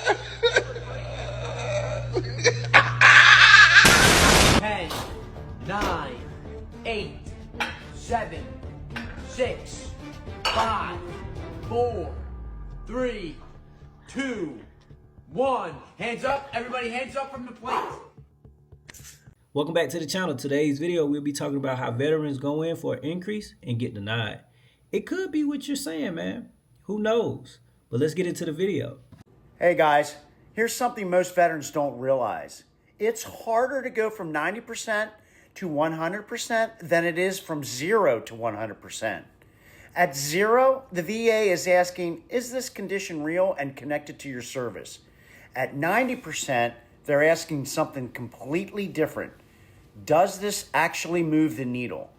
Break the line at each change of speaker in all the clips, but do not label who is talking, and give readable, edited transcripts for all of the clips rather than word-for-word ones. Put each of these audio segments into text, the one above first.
10, 9, 8, 7, 6, 5, 4, 3, 2, 1. Hands up, everybody, hands up from the plate.
Welcome back to the channel. Today's video, we'll be talking about how veterans go in for an increase and get denied. It could be what you're saying, man. Who knows? But let's get into the video.
Hey guys, here's something most veterans don't realize. It's harder to go from 90% to 100% than it is from 0 to 100%. At 0, the VA is asking, is this condition real and connected to your service? At 90%, they're asking something completely different. Does this actually move the needle?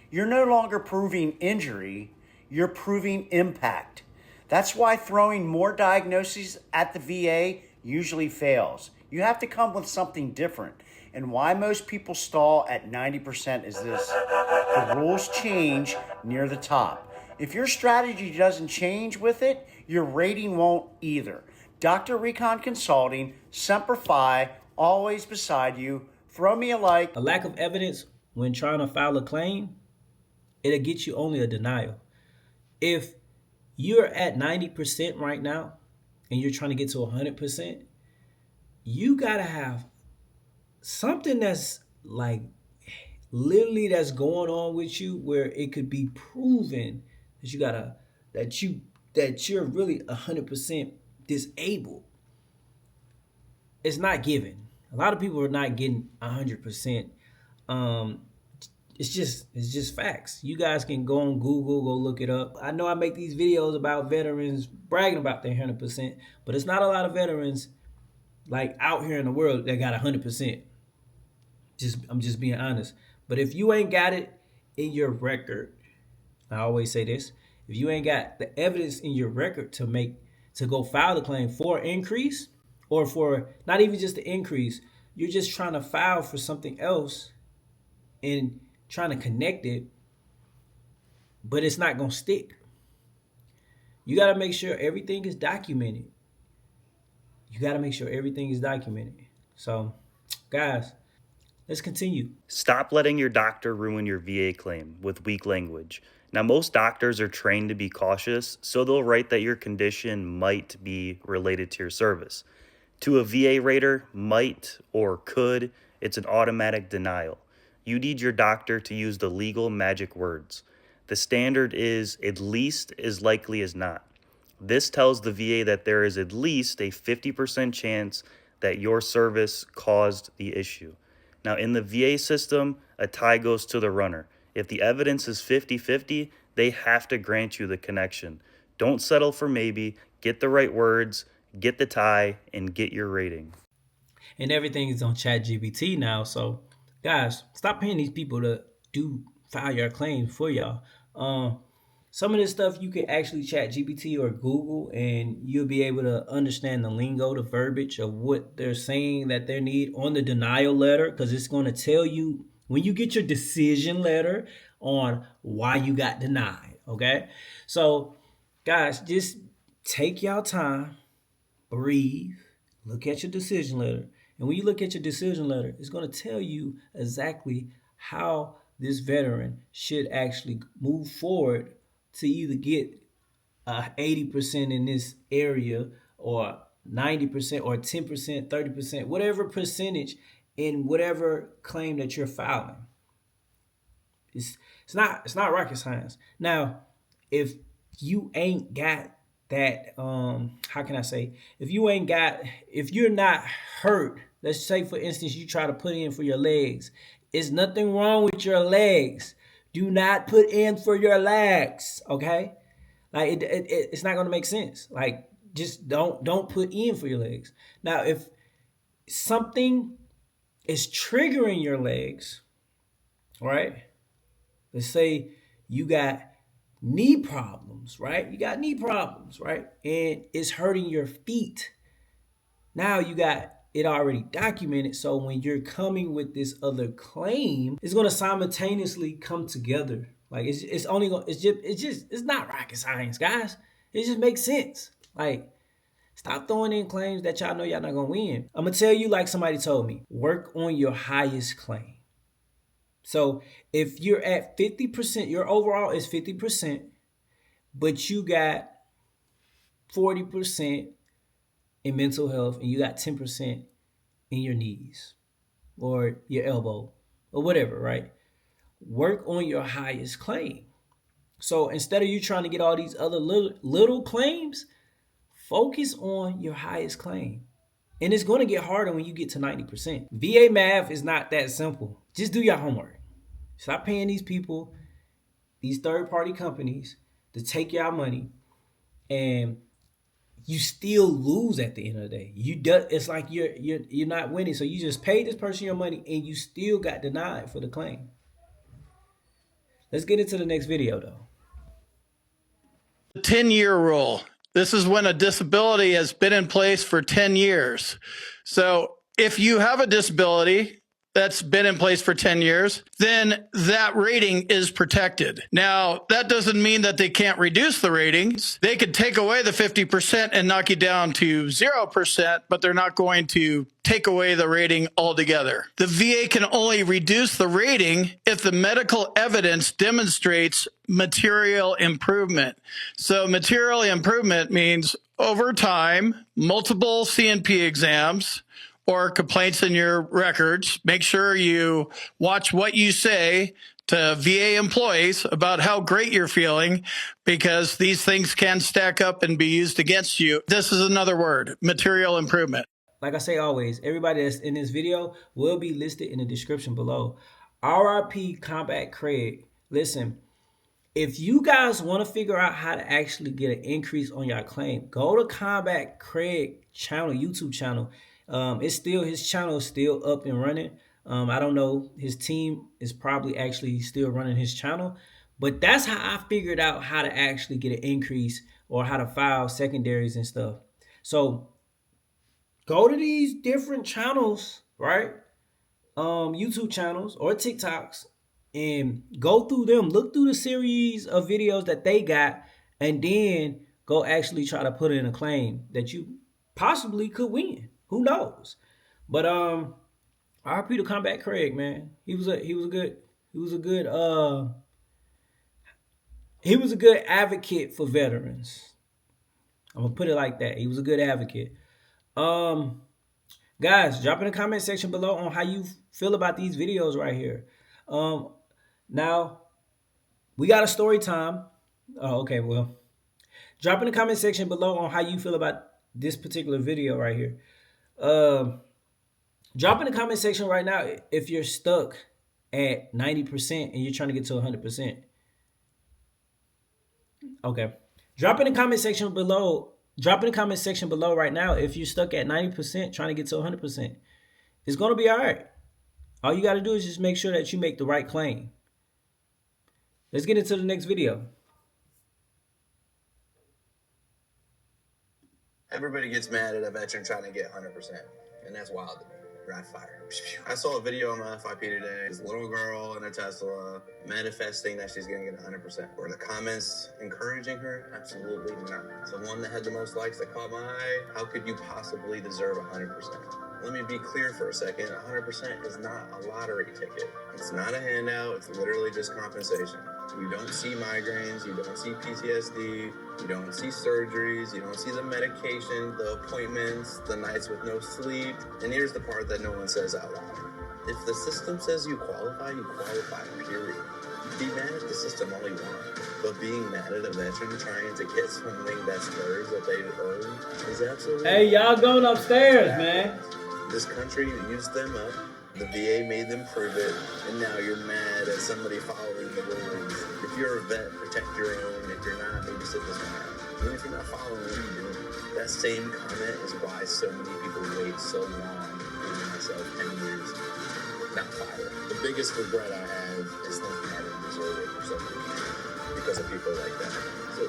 You're no longer proving injury, you're proving impact. That's why throwing more diagnoses at the VA usually fails. You have to come with something different. And why most people stall at 90% is this. The rules change near the top. If your strategy doesn't change with it, your rating won't either. Dr. Recon Consulting, Semper Fi, always beside you. Throw me a like.
A lack of evidence when trying to file a claim, it'll get you only a denial. If you're at 90% right now and you're trying to get to 100%, you gotta have something that's like literally that's going on with you where it could be proven that you're really 100% disabled. It's not given. A lot of people are not getting 100%. It's just facts. You guys can go on Google, go look it up. I know I make these videos about veterans bragging about their 100%, but it's not a lot of veterans like out here in the world that got 100%. I'm just being honest. But if you ain't got it in your record, I always say this, if you ain't got the evidence in your record to go file the claim for increase, or for not even just the increase, you're just trying to file for something else and trying to connect it, but it's not gonna stick. You gotta make sure everything is documented. So, guys, let's continue.
Stop letting your doctor ruin your VA claim with weak language. Now, most doctors are trained to be cautious, so they'll write that your condition might be related to your service. To a VA rater, might or could, it's an automatic denial. You need your doctor to use the legal magic words. The standard is at least as likely as not. This tells the VA that there is at least a 50% chance that your service caused the issue. Now, in the VA system, a tie goes to the runner. If the evidence is 50-50, they have to grant you the connection. Don't settle for maybe. Get the right words, get the tie, and get your rating.
And everything is on ChatGPT now, so guys, stop paying these people to file your claims for y'all. Some of this stuff you can actually ChatGPT or Google, and you'll be able to understand the lingo, the verbiage of what they're saying that they need on the denial letter, because it's going to tell you when you get your decision letter on why you got denied. Okay, so guys, just take y'all time, breathe, look at your decision letter. And when you look at your decision letter, it's going to tell you exactly how this veteran should actually move forward to either get 80% in this area, or 90%, or 10%, 30%, whatever percentage in whatever claim that you're filing. It's not rocket science. Now, if you ain't got that, how can I say, if you're not hurt, let's say for instance you try to put in for your legs, it's nothing wrong with your legs. Do not put in for your legs, okay? Like it's not gonna make sense. Like, just don't put in for your legs. Now, if something is triggering your legs, right? Let's say you got knee problems, right? You got knee problems, right? And it's hurting your feet. Now you got it already documented. So when you're coming with this other claim, it's going to simultaneously come together. Like it's not rocket science, guys. It just makes sense. Like, Stop throwing in claims that y'all know y'all not gonna win. I'm gonna tell you like somebody told me, work on your highest claim. So if you're at 50%, your overall is 50%, but you got 40% in mental health and you got 10% in your knees or your elbow or whatever, right? Work on your highest claim. So instead of you trying to get all these other little claims, focus on your highest claim. And it's going to get harder when you get to 90%. VA math is not that simple. Just do your homework. Stop paying these people, these third-party companies to take your money, and you still lose at the end of the day. It's like you're not winning. So you just paid this person your money and you still got denied for the claim. Let's get into the next video though.
The 10-year rule. This is when a disability has been in place for 10 years. So if you have a disability that's been in place for 10 years, then that rating is protected. Now, that doesn't mean that they can't reduce the ratings. They could take away the 50% and knock you down to 0%, but they're not going to take away the rating altogether. The VA can only reduce the rating if the medical evidence demonstrates material improvement. So material improvement means over time, multiple CNP exams, or complaints in your records. Make sure you watch what you say to VA employees about how great you're feeling, because these things can stack up and be used against you. This is another word, material improvement.
Like I say always, everybody that's in this video will be listed in the description below. RIP Combat Craig. Listen, if you guys want to figure out how to actually get an increase on your claim, go to Combat Craig channel, YouTube channel. His channel is still up and running. I don't know, his team is probably actually still running his channel, but that's how I figured out how to actually get an increase or how to file secondaries and stuff. So go to these different channels, right? YouTube channels or TikToks, and go through them. Look through the series of videos that they got, and then go actually try to put in a claim that you possibly could win. Who knows? But RP to Combat Craig, man. He was a good advocate for veterans. I'm gonna put it like that. He was a good advocate. Guys, drop in the comment section below on how you feel about these videos right here. Now we got a story time. Oh, okay, well, drop in the comment section below on how you feel about this particular video right here. Drop in the comment section right now if you're stuck at 90% and you're trying to get to 100%. Okay. Drop in the comment section below. Drop in the comment section below right now if you're stuck at 90% trying to get to 100%. It's going to be all right. All you got to do is just make sure that you make the right claim. Let's get into the next video.
Everybody gets mad at a veteran trying to get 100%, and that's wild to me. Rat fire. I saw a video on my FIP today. This little girl in a Tesla manifesting that she's going to get 100%. Were the comments encouraging her? Absolutely not. The one that had the most likes that caught my eye, how could you possibly deserve 100%? Let me be clear for a second. 100% is not a lottery ticket. It's not a handout. It's literally just compensation. You don't see migraines. You don't see PTSD. You don't see surgeries. You don't see the medication, the appointments, the nights with no sleep. And here's the part that no one says out loud. If the system says you qualify, period. Be mad at the system all you want. But being mad at a veteran trying to get something that's theirs that they've earned is absolutely...
Hey, y'all going upstairs, man.
This country used them up. The VA made them prove it, and now you're mad at somebody following the rules. If you're a vet, protect your own. If you're not, maybe sit this one out. Even if you're not following, what are you doing? That same comment is why so many people wait so long, including myself, 10 years, not fire. The biggest regret I have is thinking I didn't deserve it for so many years because of people like that. So